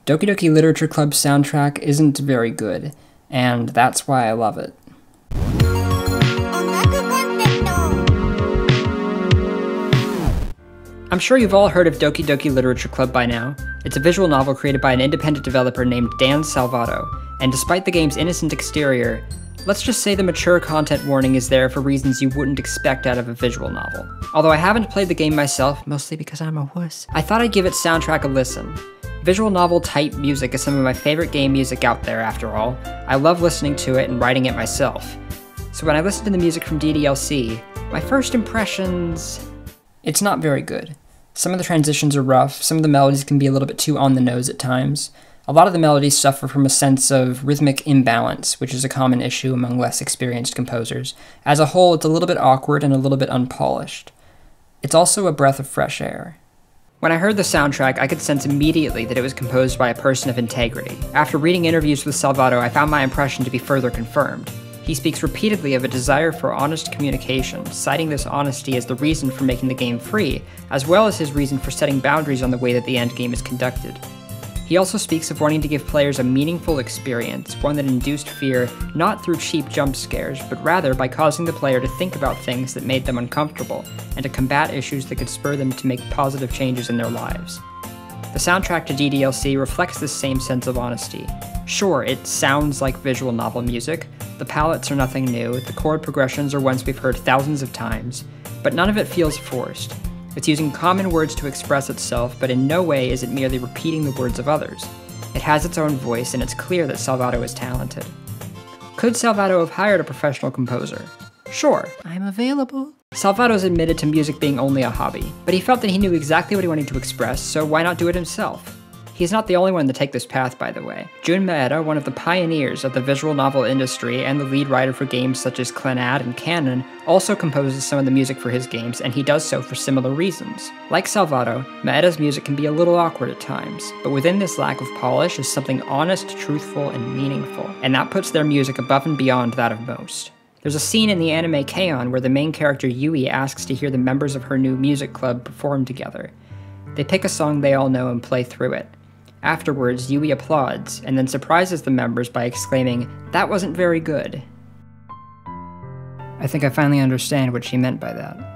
Doki Doki Literature Club's soundtrack isn't very good, and that's why I love it. I'm sure you've all heard of Doki Doki Literature Club by now. It's a visual novel created by an independent developer named Dan Salvato, and despite the game's innocent exterior, let's just say the mature content warning is there for reasons you wouldn't expect out of a visual novel. Although I haven't played the game myself, mostly because I'm a wuss, I thought I'd give its soundtrack a listen. Visual novel type music is some of my favorite game music out there, after all. I love listening to it and writing it myself. So when I listened to the music from DDLC, my first impressions... It's not very good. Some of the transitions are rough, some of the melodies can be a little bit too on the nose at times. A lot of the melodies suffer from a sense of rhythmic imbalance, which is a common issue among less experienced composers. As a whole, it's a little bit awkward and a little bit unpolished. It's also a breath of fresh air. When I heard the soundtrack, I could sense immediately that it was composed by a person of integrity. After reading interviews with Salvato, I found my impression to be further confirmed. He speaks repeatedly of a desire for honest communication, citing this honesty as the reason for making the game free, as well as his reason for setting boundaries on the way that the endgame is conducted. He also speaks of wanting to give players a meaningful experience, one that induced fear not through cheap jump scares, but rather by causing the player to think about things that made them uncomfortable, and to combat issues that could spur them to make positive changes in their lives. The soundtrack to DDLC reflects this same sense of honesty. Sure, it sounds like visual novel music, the palettes are nothing new, the chord progressions are ones we've heard thousands of times, but none of it feels forced. It's using common words to express itself, but in no way is it merely repeating the words of others. It has its own voice, and it's clear that Salvato is talented. Could Salvato have hired a professional composer? Sure, I'm available. Salvato's admitted to music being only a hobby, but he felt that he knew exactly what he wanted to express, so why not do it himself? He's not the only one to take this path, by the way. Jun Maeda, one of the pioneers of the visual novel industry and the lead writer for games such as Clannad and Canon, also composes some of the music for his games, and he does so for similar reasons. Like Salvato, Maeda's music can be a little awkward at times, but within this lack of polish is something honest, truthful, and meaningful, and that puts their music above and beyond that of most. There's a scene in the anime K-On! Where the main character Yui asks to hear the members of her new music club perform together. They pick a song they all know and play through it. Afterwards, Yui applauds, and then surprises the members by exclaiming, "That wasn't very good." I think I finally understand what she meant by that.